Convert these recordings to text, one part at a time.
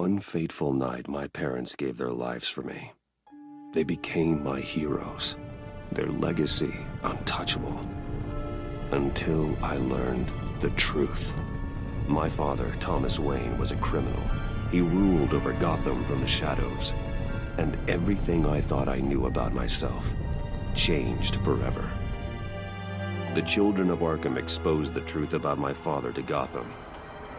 one fateful night, my parents gave their lives for me. They became my heroes, their legacy untouchable. Until I learned the truth. My father, Thomas Wayne, was a criminal. He ruled over Gotham from the shadows. And everything I thought I knew about myself changed forever. The children of Arkham exposed the truth about my father to Gotham.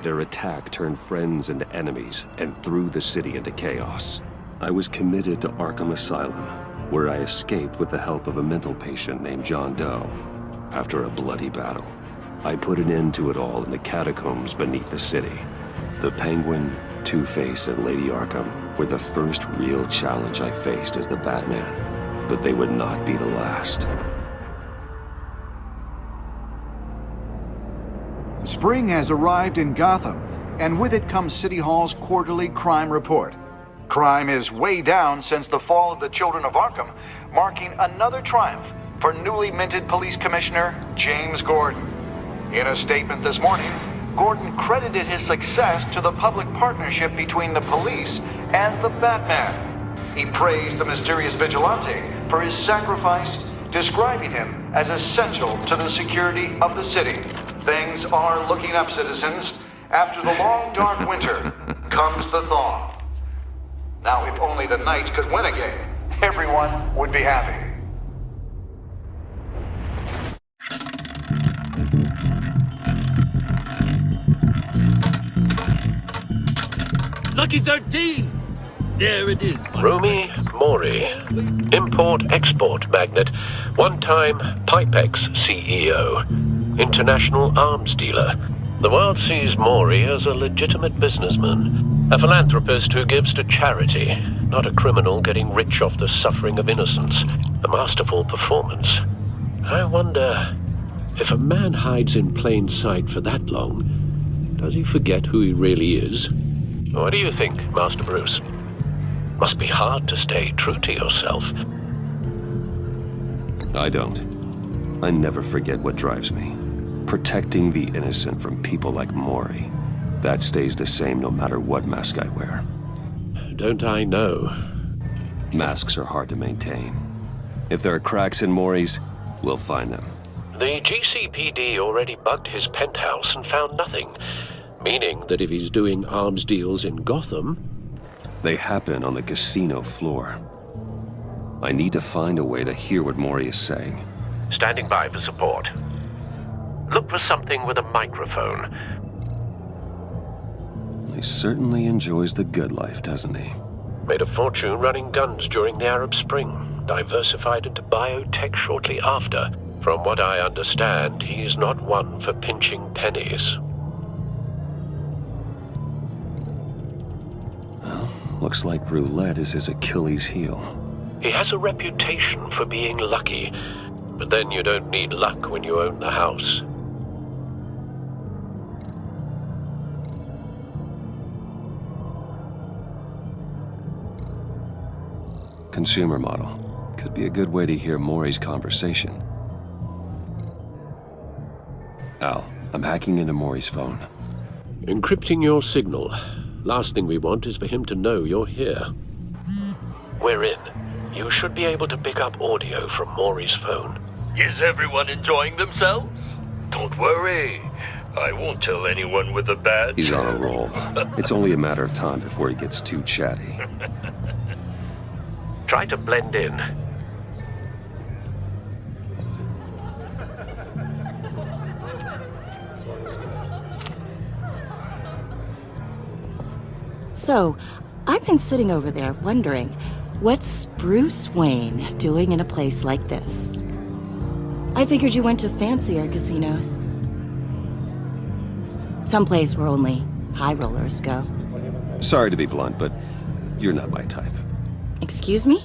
Their attack turned friends into enemies and threw the city into chaos. I was committed to Arkham Asylum, where I escaped with the help of a mental patient named John Doe. After a bloody battle, I put an end to it all in the catacombs beneath the city. The Penguin, Two-Face, and Lady Arkham were the first real challenge I faced as the Batman, but they would not be the last. Spring has arrived in Gotham, and with it comes City Hall's quarterly crime report. Crime is way down since the fall of the Children of Arkham, marking another triumph for newly minted Police Commissioner James Gordon. In a statement this morning, Gordon credited his success to the public partnership between the police and the Batman. He praised the mysterious vigilante for his sacrifice, describing him as essential to the security of the city. Things are looking up, citizens. After the long, dark winter comes the thaw. Now, if only the Knights could win again, everyone would be happy. Lucky 13! There it is. Rumi Mori, import-export magnate, one-time Pipex CEO, international arms dealer. The world sees Mori as a legitimate businessman, a philanthropist who gives to charity, not a criminal getting rich off the suffering of innocence. A masterful performance. I wonder, if a man hides in plain sight for that long, does he forget who he really is? What do you think, Master Bruce? Must be hard to stay true to yourself. I don't. I never forget what drives me. Protecting the innocent from people like Mori. That stays the same no matter what mask I wear. Don't I know? Masks are hard to maintain. If there are cracks in Mori's, we'll find them. The GCPD already bugged his penthouse and found nothing. Meaning that if he's doing arms deals in Gotham... They happen on the casino floor. I need to find a way to hear what Mori is saying. Standing by for support. Look for something with a microphone. He certainly enjoys the good life, doesn't he? Made a fortune running guns during the Arab Spring. Diversified into biotech shortly after. From what I understand, he's not one for pinching pennies. Looks like roulette is his Achilles heel. He has a reputation for being lucky, but then you don't need luck when you own the house. Consumer model. Could be a good way to hear Mori's conversation. Al, I'm hacking into Mori's phone. Encrypting your signal. Last thing we want is for him to know you're here. We're in. You should be able to pick up audio from Mori's phone. Is everyone enjoying themselves? Don't worry. I won't tell anyone with a badge. He's on a roll. It's only a matter of time before he gets too chatty. Try to blend in. So, I've been sitting over there wondering, what's Bruce Wayne doing in a place like this? I figured you went to fancier casinos. Someplace where only high rollers go. Sorry to be blunt, but you're not my type. Excuse me?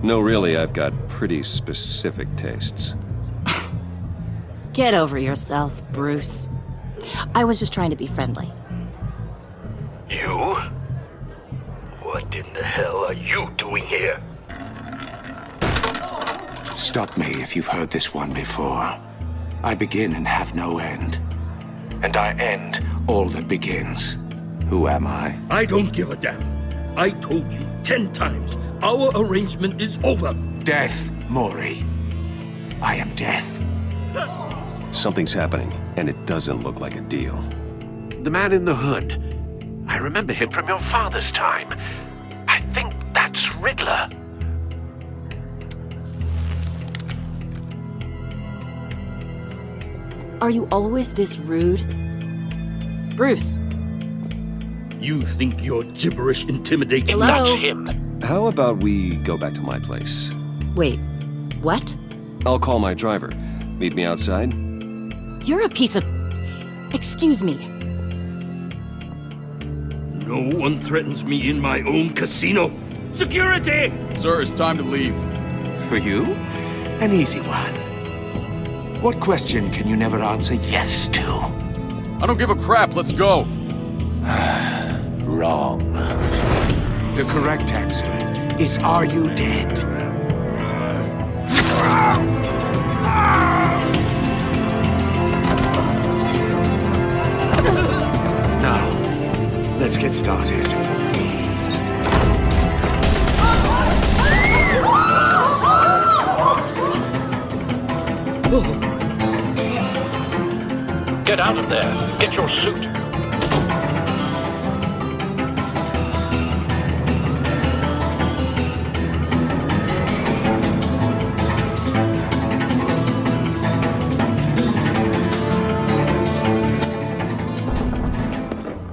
No, really, I've got pretty specific tastes. Get over yourself, Bruce. I was just trying to be friendly. You? What in the hell are you doing here? Stop me if you've heard this one before. I begin and have no end. And I end all that begins. Who am I? I don't give a damn. I told you 10 times. Our arrangement is over. Death, Maury. I am death. Something's happening, and it doesn't look like a deal. The man in the hood. I remember him from your father's time. I think that's Riddler. Are you always this rude? Bruce. You think your gibberish intimidates me? Hello? That's him. How about we go back to my place? Wait, what? I'll call my driver. Meet me outside? You're a piece of... Excuse me. No one threatens me in my own casino. Security! Sir, it's time to leave. For you? An easy one. What question can you never answer yes to? I don't give a crap, let's go. Wrong. The correct answer is, are you dead? Now, let's get started. Get out of there. Get your suit.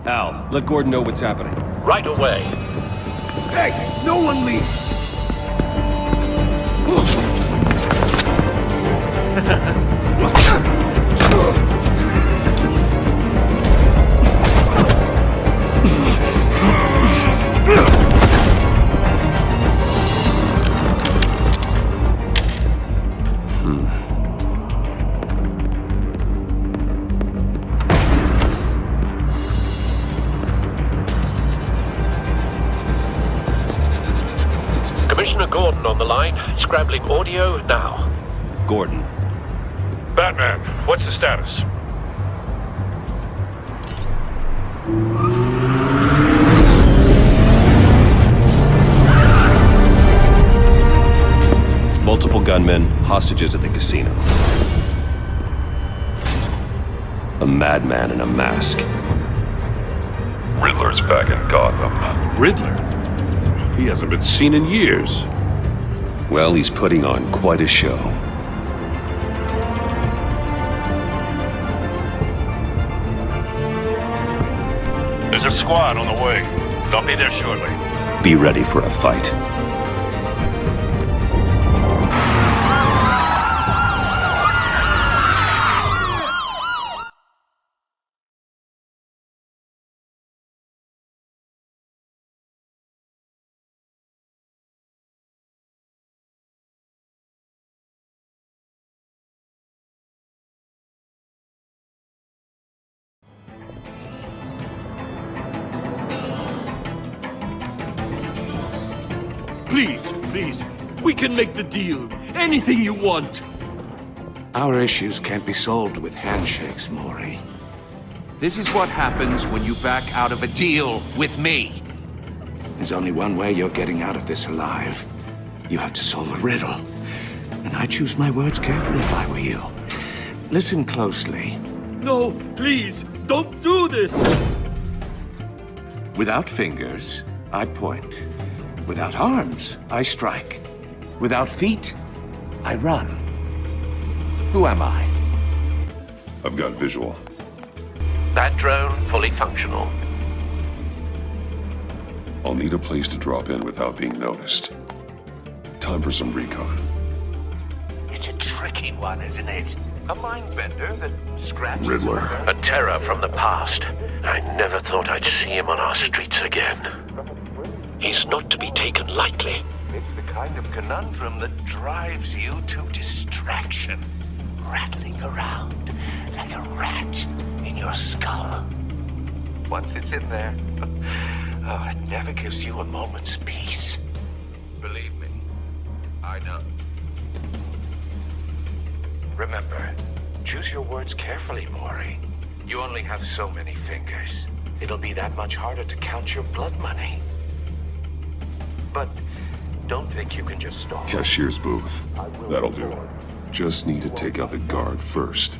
Al, let Gordon know what's happening. Right away. Hey, no one leaves! Commissioner Gordon on the line. Scrabbling audio now. Gordon. Batman, what's the status? Multiple gunmen, hostages at the casino. A madman in a mask. Riddler's back in Gotham. Riddler? He hasn't been seen in years. Well, he's putting on quite a show. There's a squad on the way. They'll be there shortly. Be ready for a fight. Please, please, we can make the deal. Anything you want. Our issues can't be solved with handshakes, Maury. This is what happens when you back out of a deal with me. There's only one way you're getting out of this alive. You have to solve a riddle. And I choose my words carefully if I were you. Listen closely. No, please, don't do this! Without fingers, I point. Without arms, I strike. Without feet, I run. Who am I? I've got visual. That drone fully functional. I'll need a place to drop in without being noticed. Time for some recon. It's a tricky one, isn't it? A mind bender that scratches... Riddler. A terror from the past. I never thought I'd see him on our streets again. He's not to be taken lightly. It's the kind of conundrum that drives you to distraction. Rattling around like a rat in your skull. Once it's in there, oh, it never gives you a moment's peace. Believe me, I know. Remember, choose your words carefully, Maury. You only have so many fingers. it'll be that much harder to count your blood money. But don't think you can just stop. Cashier's booth. That'll do. Just need to take out the guard first.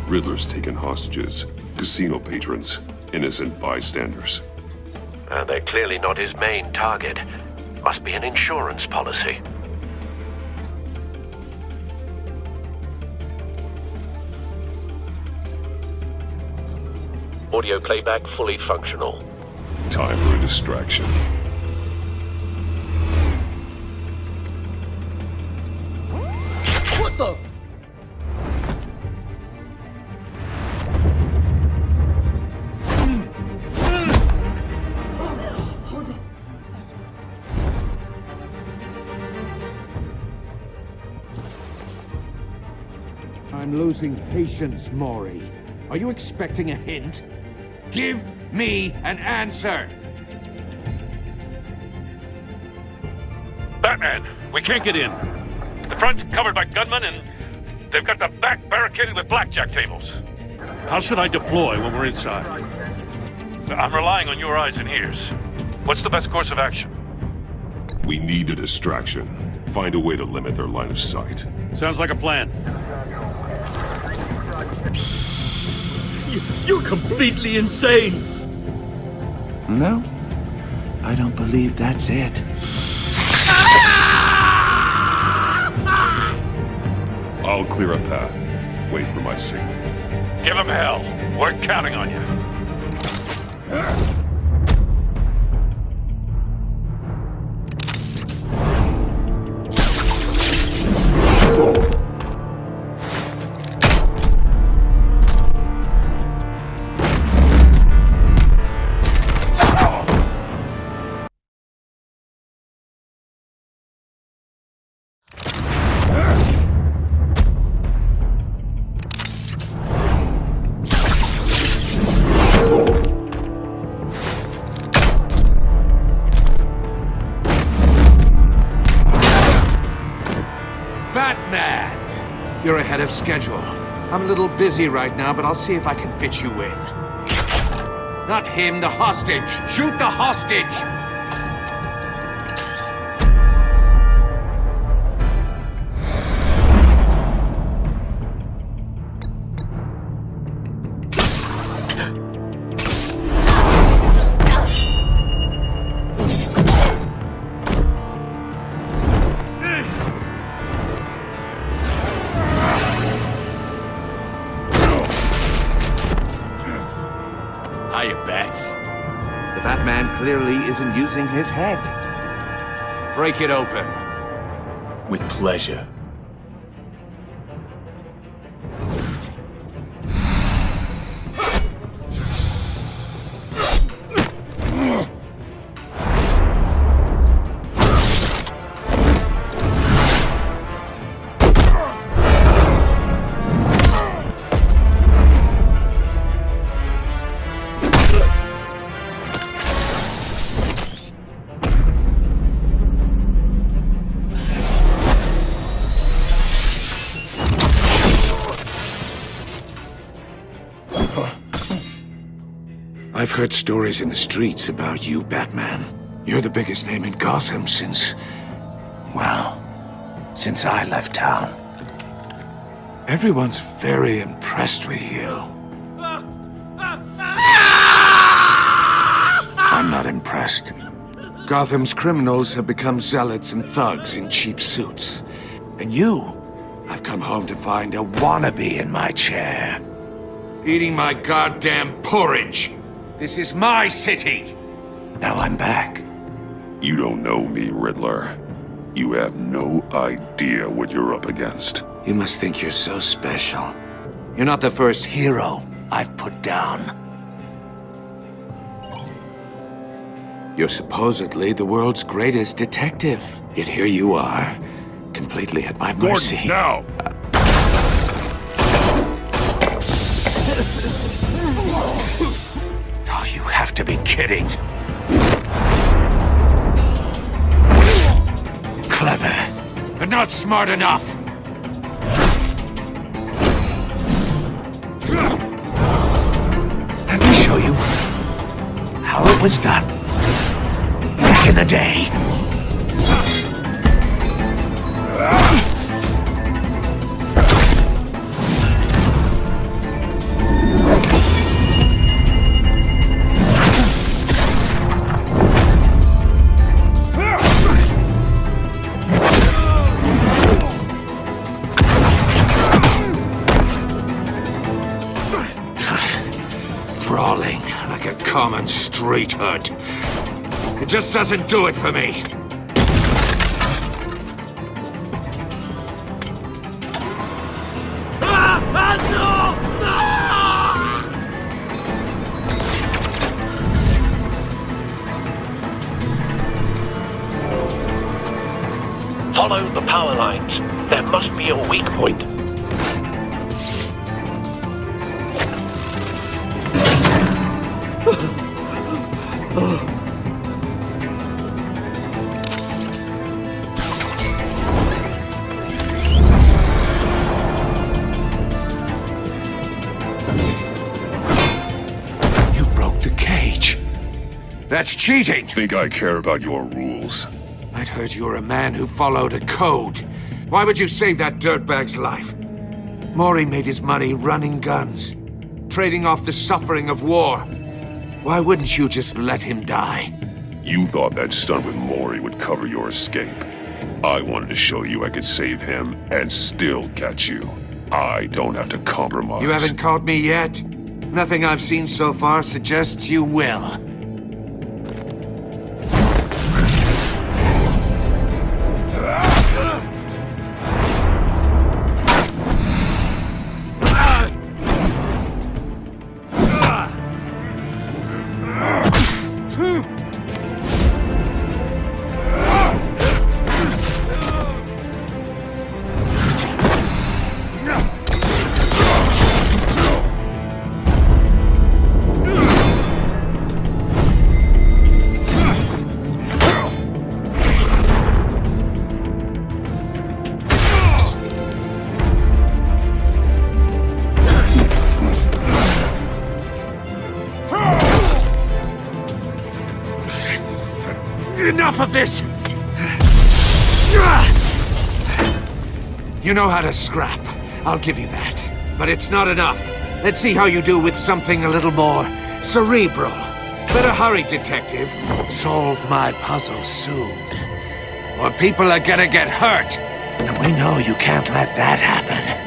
Riddler's taken hostages, casino patrons, innocent bystanders. They're clearly not his main target. Must be an insurance policy. Audio playback fully functional. Time for a distraction. What the? I'm losing patience, Maury. Are you expecting a hint? Give me an answer! Batman, we can't get in. The front's covered by gunmen, and they've got the back barricaded with blackjack tables. How should I deploy when we're inside? I'm relying on your eyes and ears. What's the best course of action? We need a distraction. Find a way to limit their line of sight. Sounds like a plan. You're completely insane! No, I don't believe that's it. I'll clear a path. Wait for my signal. Give him hell. We're counting on you. Batman! You're ahead of schedule. I'm a little busy right now, but I'll see if I can fit you in. Not him, the hostage! Shoot the hostage! Hiya, Bats. The Batman clearly isn't using his head. Break it open. With pleasure. I've heard stories in the streets about you, Batman. You're the biggest name in Gotham since... well, since I left town. Everyone's very impressed with you. I'm not impressed. Gotham's criminals have become zealots and thugs in cheap suits. And you, I've come home to find a wannabe in my chair. Eating my goddamn porridge. This is my city! Now I'm back. You don't know me, Riddler. You have no idea what you're up against. You must think you're so special. You're not the first hero I've put down. You're supposedly the world's greatest detective. Yet here you are, completely at my mercy. Gordon, now! be kidding. Clever, but not smart enough. Let me show you how it was done back in the day. Brawling like a common street hood. It just doesn't do it for me. Follow the power lines. There must be a weak point. You broke the cage. That's cheating. Think I care about your rules? I'd heard you were a man who followed a code. Why would you save that dirtbag's life? Maury made his money running guns, trading off the suffering of war. Why wouldn't you just let him die? You thought that stunt with Maury would cover your escape. I wanted to show you I could save him and still catch you. I don't have to compromise. You haven't caught me yet? Nothing I've seen so far suggests you will. Enough of this! You know how to scrap. I'll give you that. But it's not enough. Let's see how you do with something a little more cerebral. Better hurry, detective. Solve my puzzle soon. Or people are gonna get hurt. And we know you can't let that happen.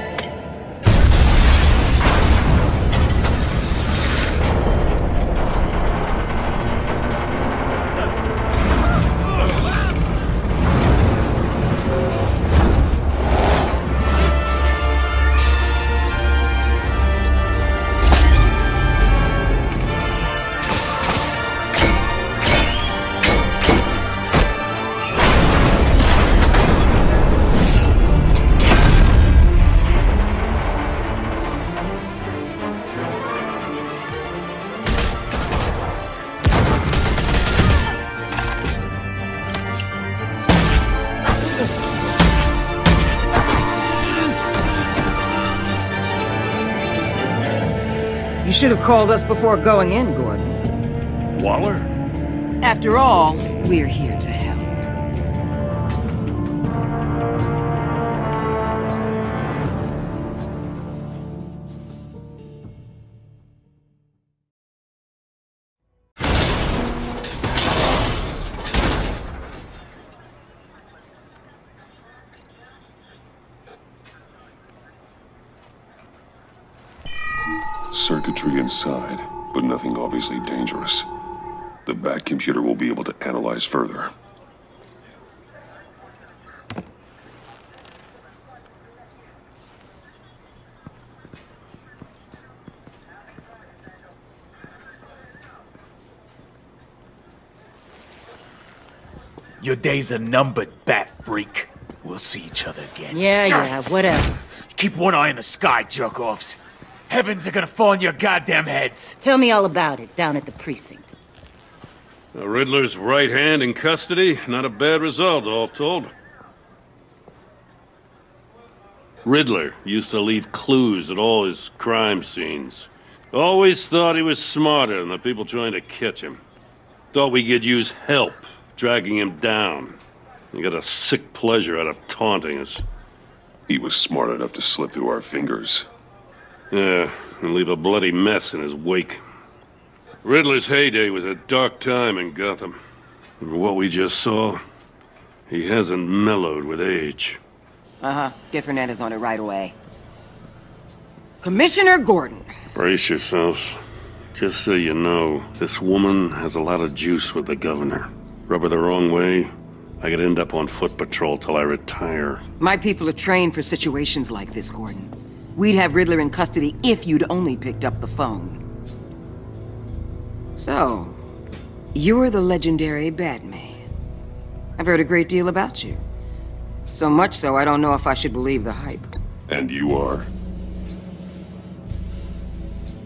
You should have called us before going in, Gordon. Waller? After all, we're here to help. Circuitry inside, but nothing obviously dangerous. The back computer will be able to analyze further. Your days are numbered, bat freak. We'll see each other again. Yeah, whatever. Keep one eye in the sky, jerk-offs. Heavens are gonna fall on your goddamn heads. Tell me all about it down at the precinct. The Riddler's right hand in custody, not a bad result, all told. Riddler used to leave clues at all his crime scenes. Always thought he was smarter than the people trying to catch him. Thought we could use help, dragging him down. He got a sick pleasure out of taunting us. He was smart enough to slip through our fingers. Yeah, and leave a bloody mess in his wake. Riddler's heyday was a dark time in Gotham. And what we just saw, he hasn't mellowed with age. Get Fernandez on it right away. Commissioner Gordon. Brace yourselves. Just so you know, this woman has a lot of juice with the governor. Rub her the wrong way, I could end up on foot patrol till I retire. My people are trained for situations like this, Gordon. We'd have Riddler in custody if you'd only picked up the phone. So, you're the legendary Batman. I've heard a great deal about you. So much so, I don't know if I should believe the hype. And you are?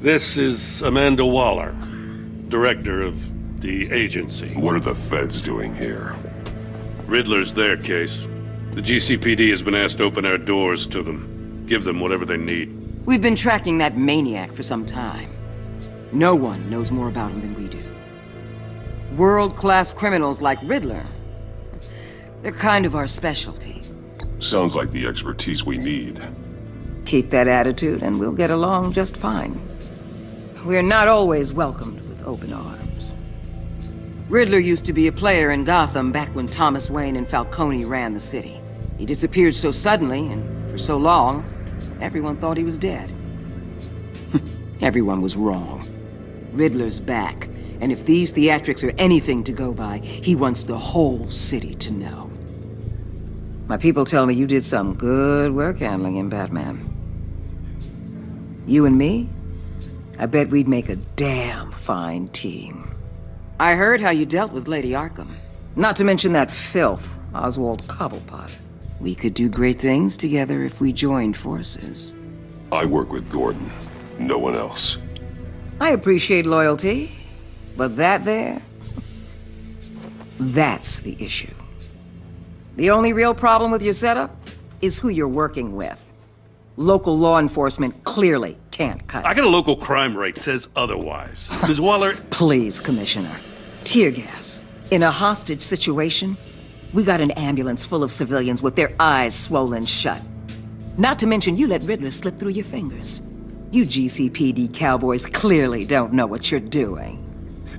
This is Amanda Waller, director of the agency. What are the feds doing here? Riddler's their case. The GCPD has been asked to open our doors to them. Give them whatever they need. We've been tracking that maniac for some time. No one knows more about him than we do. World-class criminals like Riddler. They're kind of our specialty. Sounds like the expertise we need. Keep that attitude and we'll get along just fine. We're not always welcomed with open arms. Riddler used to be a player in Gotham back when Thomas Wayne and Falcone ran the city. He disappeared so suddenly and for so long, everyone thought he was dead. Everyone was wrong. Riddler's back, and if these theatrics are anything to go by, he wants the whole city to know. My people tell me you did some good work handling him, Batman. You and me? I bet we'd make a damn fine team. I heard how you dealt with Lady Arkham. Not to mention that filth, Oswald Cobblepot. We could do great things together if we joined forces. I work with Gordon. No one else. I appreciate loyalty, but that there, that's the issue. The only real problem with your setup is who you're working with. Local law enforcement clearly can't cut it. I got a local crime rate says otherwise. Ms. Waller... Please, Commissioner. Tear gas. In a hostage situation, we got an ambulance full of civilians with their eyes swollen shut. Not to mention you let Riddler slip through your fingers. You GCPD cowboys clearly don't know what you're doing.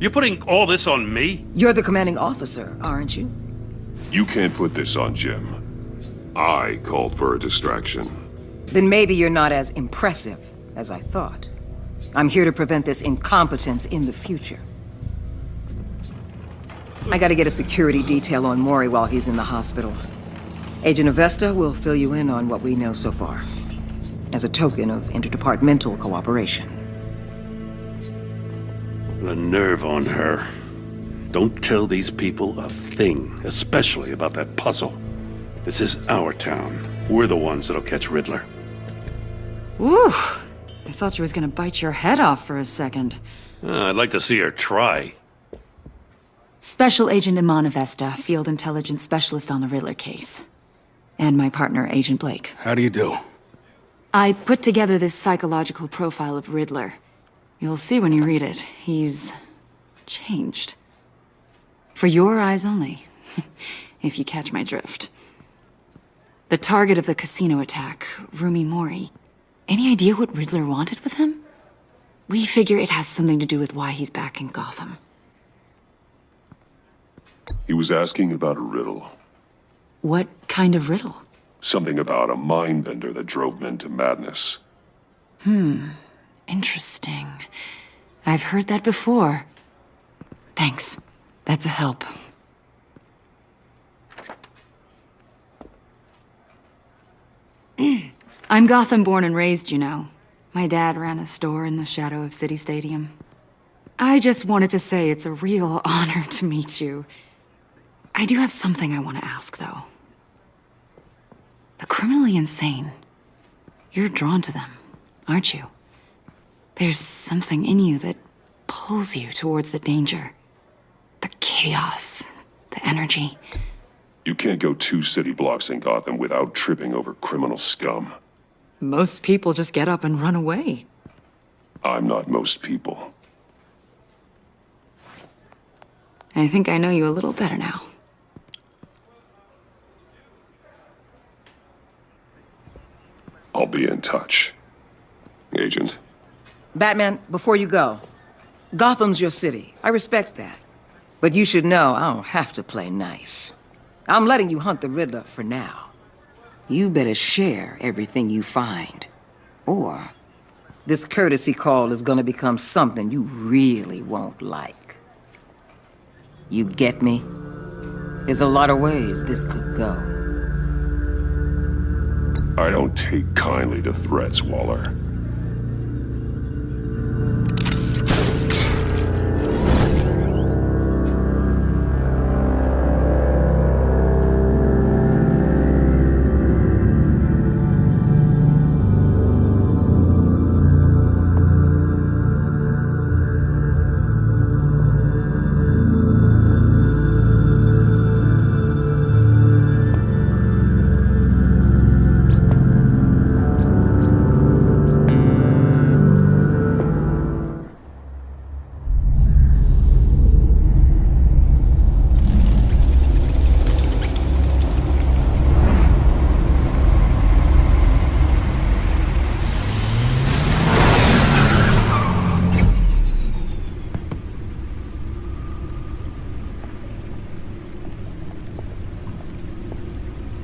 You're putting all this on me? You're the commanding officer, aren't you? You can't put this on Jim. I called for a distraction. Then maybe you're not as impressive as I thought. I'm here to prevent this incompetence in the future. I gotta get a security detail on Maury while he's in the hospital. Agent Avesta will fill you in on what we know so far, as a token of interdepartmental cooperation. The nerve on her. Don't tell these people a thing, especially about that puzzle. This is our town. We're the ones that'll catch Riddler. Ooh, I thought you was gonna bite your head off for a second. I'd like to see her try. Special Agent Iman Avesta, Field Intelligence Specialist on the Riddler case. And my partner, Agent Blake. How do you do? I put together this psychological profile of Riddler. You'll see when you read it. He's changed. For your eyes only, if you catch my drift. The target of the casino attack, Rumi Mori. Any idea what Riddler wanted with him? We figure it has something to do with why he's back in Gotham. He was asking about a riddle. What kind of riddle? Something about a mind bender that drove men to madness. Interesting. I've heard that before. Thanks. That's a help. I'm Gotham born and raised, you know. My dad ran a store in the shadow of City Stadium. I just wanted to say it's a real honor to meet you. I do have something I want to ask, though. The criminally insane. You're drawn to them, aren't you? There's something in you that pulls you towards the danger. The chaos, the energy. You can't go 2 city blocks in Gotham without tripping over criminal scum. Most people just get up and run away. I'm not most people. I think I know you a little better now. I'll be in touch. Agent. Batman, before you go, Gotham's your city. I respect that. But you should know I don't have to play nice. I'm letting you hunt the Riddler for now. You better share everything you find. Or this courtesy call is gonna become something you really won't like. You get me? There's a lot of ways this could go. I don't take kindly to threats, Waller.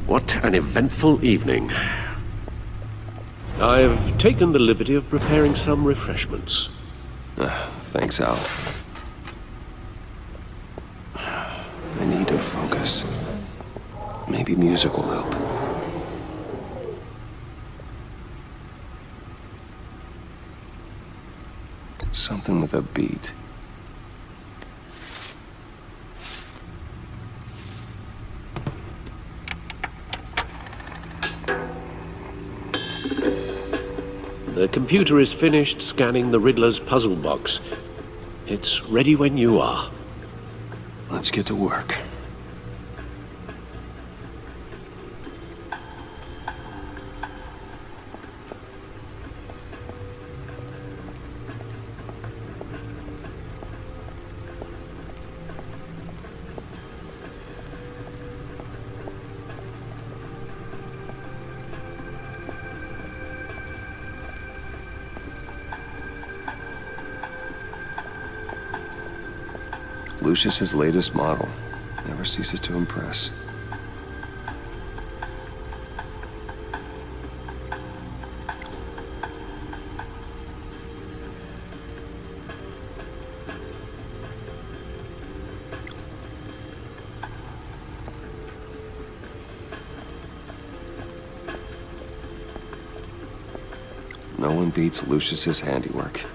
What an eventful evening. I've taken the liberty of preparing some refreshments. Thanks, Al. I need to focus. Maybe music will help. Something with a beat. The computer is finished scanning the Riddler's puzzle box. It's ready when you are. Let's get to work. Lucius's latest model. Never ceases to impress. No one beats Lucius's handiwork.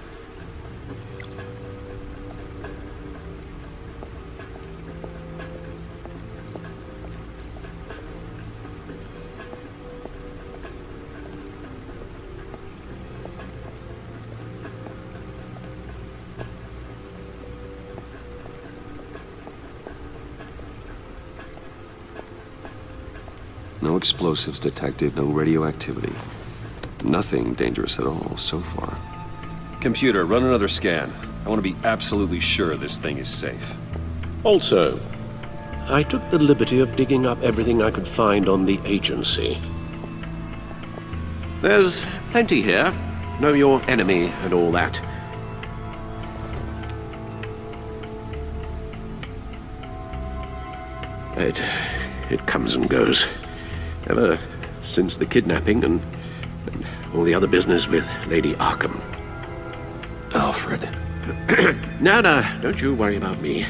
No explosives detected, no radioactivity. Nothing dangerous at all so far. Computer, run another scan. I want to be absolutely sure this thing is safe. Also, I took the liberty of digging up everything I could find on the agency. There's plenty here. Know your enemy and all that. It comes and goes. Ever since the kidnapping and all the other business with Lady Arkham. Alfred. No, don't you worry about me.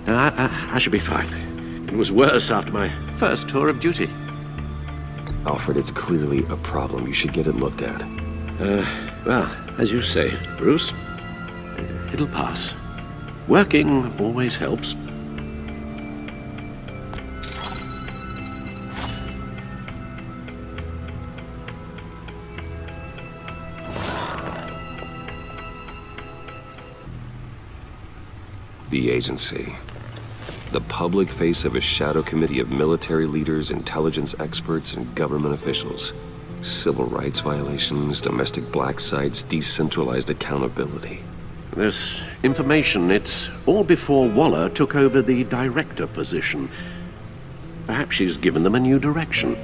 No, I should be fine. It was worse after my first tour of duty. Alfred, it's clearly a problem. You should get it looked at. Well, as you say, Bruce, it'll pass. Working always helps. The agency. The public face of a shadow committee of military leaders, intelligence experts, and government officials. Civil rights violations, domestic black sites, decentralized accountability. This information, it's all before Waller took over the director position. Perhaps she's given them a new direction.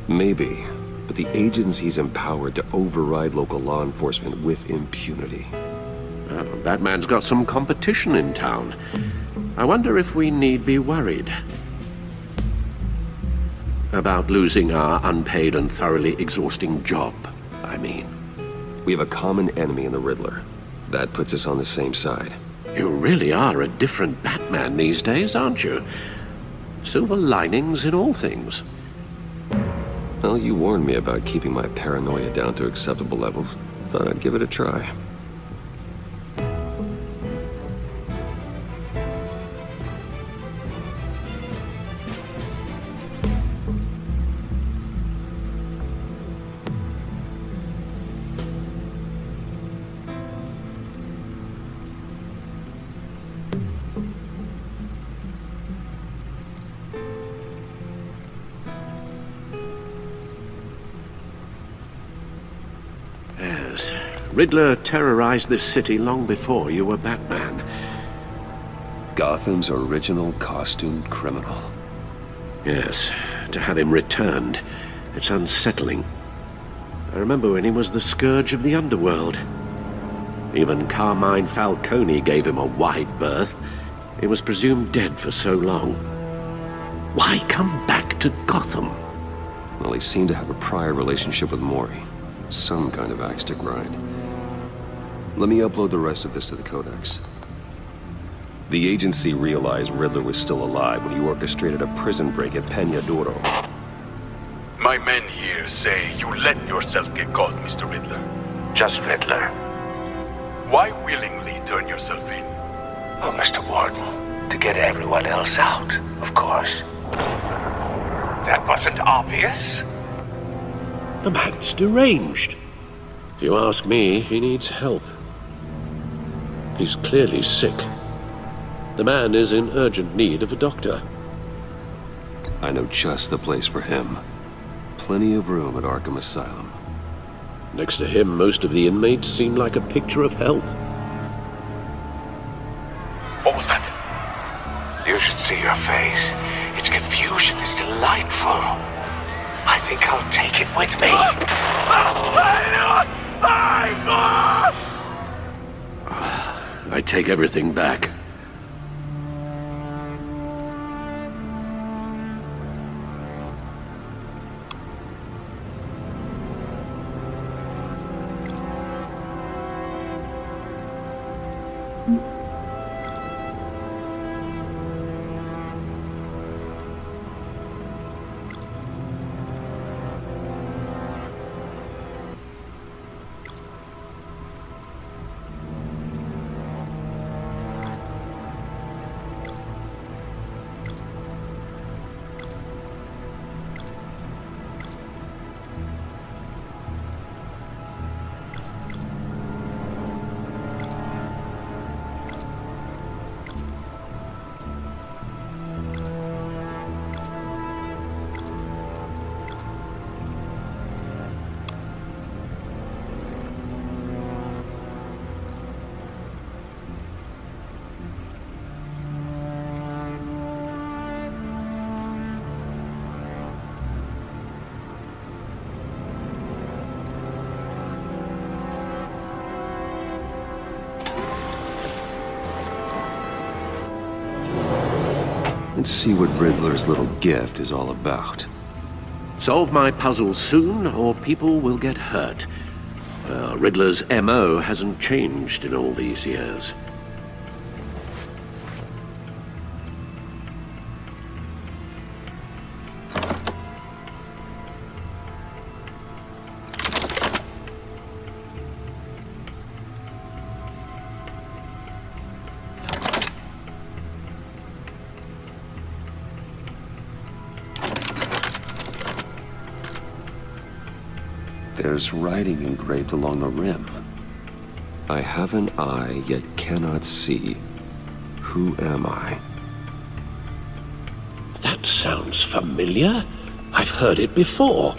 Maybe, but the agency's empowered to override local law enforcement with impunity. Batman's got some competition in town. I wonder if we need be worried about losing our unpaid and thoroughly exhausting job, I mean. We have a common enemy in the Riddler. That puts us on the same side. You really are a different Batman these days, aren't you? Silver linings in all things. Well, you warned me about keeping my paranoia down to acceptable levels. Thought I'd give it a try. Riddler terrorized this city long before you were Batman. Gotham's original costumed criminal. Yes, to have him returned, it's unsettling. I remember when he was the scourge of the underworld. Even Carmine Falcone gave him a wide berth. He was presumed dead for so long. Why come back to Gotham? Well, he seemed to have a prior relationship with Mori. Some kind of axe to grind. Let me upload the rest of this to the Codex. The agency realized Riddler was still alive when he orchestrated a prison break at Peña Duro. My men here say you let yourself get caught, Mr. Riddler. Just Riddler. Why willingly turn yourself in? Oh, Mr. Warden, to get everyone else out, of course. That wasn't obvious? The man's deranged. If you ask me, he needs help. He's clearly sick. The man is in urgent need of a doctor. I know just the place for him. Plenty of room at Arkham Asylum. Next to him, most of the inmates seem like a picture of health. What was that? You should see your face. Its confusion is delightful. I think I'll take it with me. I take everything back. Let's see what Riddler's little gift is all about. Solve my puzzle soon, or people will get hurt. Riddler's MO hasn't changed in all these years. There's writing engraved along the rim. I have an eye, yet cannot see. who am I? That sounds familiar. I've heard it before.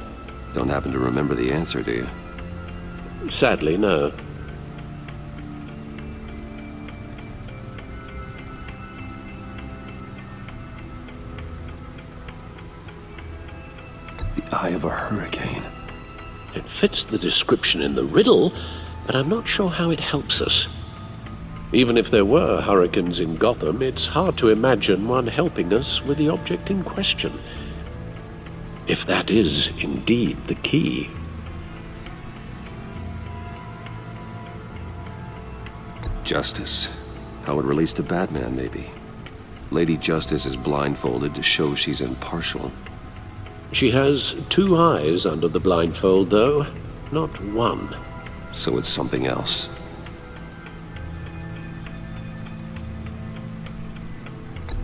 Don't happen to remember the answer, do you? Sadly, no. The eye of a hurricane. It fits the description in the riddle, but I'm not sure how it helps us. Even if there were hurricanes in Gotham, it's hard to imagine one helping us with the object in question. If that is indeed the key. Justice. How it relates to Batman, maybe. Lady Justice is blindfolded to show she's impartial. She has 2 eyes under the blindfold, though, not 1. So it's something else.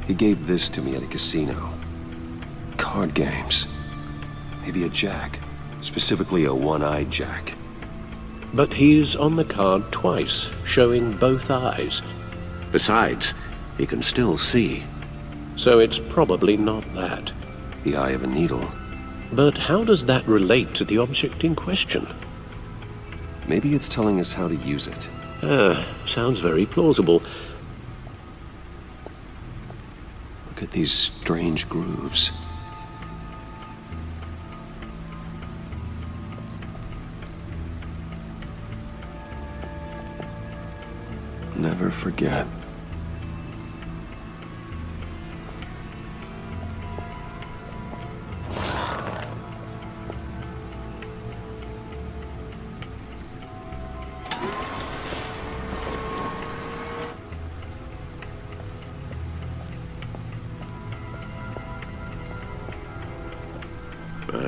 He gave this to me at a casino. Card games. Maybe a jack. Specifically a one-eyed jack. But he's on the card twice, showing both eyes. Besides, he can still see. So it's probably not that. The eye of a needle. But how does that relate to the object in question? Maybe it's telling us how to use it. Sounds very plausible. Look at these strange grooves. Never forget.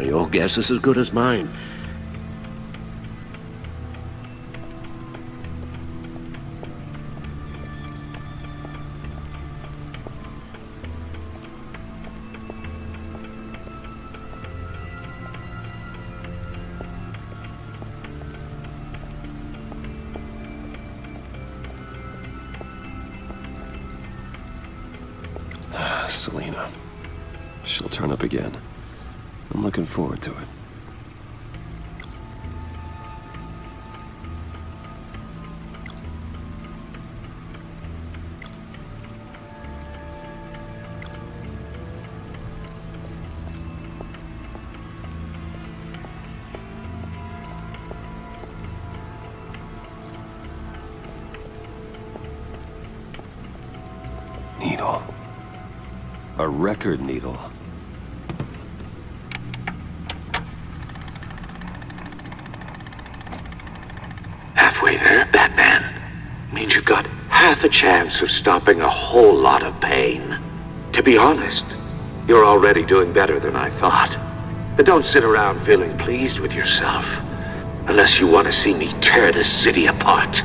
Your guess is as good as mine. Selina. She'll turn up again. I'm looking forward to it. Needle. A record needle. Halfway there, Batman. Means you've got half a chance of stopping a whole lot of pain. To be honest, you're already doing better than I thought. But don't sit around feeling pleased with yourself. Unless you want to see me tear this city apart.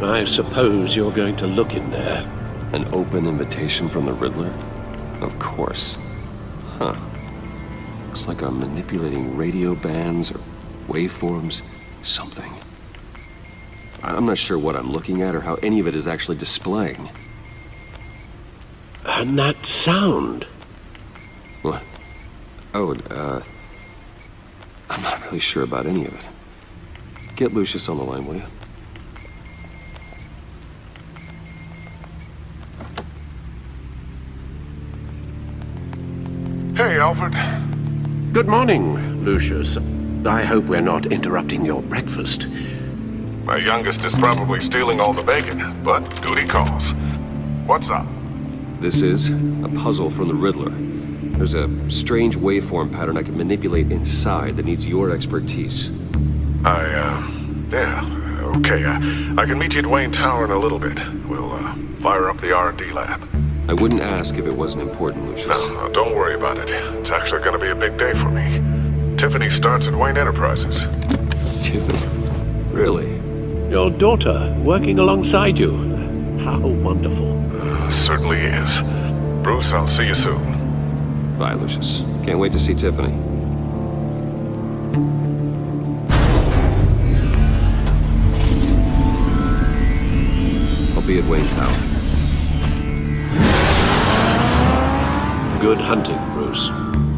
I suppose you're going to look in there. An open invitation from the Riddler? Of course. Huh. Looks like I'm manipulating radio bands or waveforms, something. I'm not sure what I'm looking at or how any of it is actually displaying. And that sound. What? Oh, I'm not really sure about any of it. Get Lucius on the line, will you? Hey, Alfred. Good morning, Lucius. I hope we're not interrupting your breakfast. My youngest is probably stealing all the bacon, but duty calls. What's up? This is a puzzle from the Riddler. There's a strange waveform pattern I can manipulate inside that needs your expertise. Yeah, okay. I can meet you at Wayne Tower in a little bit. We'll, fire up the R&D lab. I wouldn't ask if it wasn't important, Lucius. No, don't worry about it. It's actually going to be a big day for me. Tiffany starts at Wayne Enterprises. Tiffany? Really? Your daughter, working alongside you. How wonderful. Certainly is. Bruce, I'll see you soon. Bye, Lucius. Can't wait to see Tiffany. Good hunting, Bruce.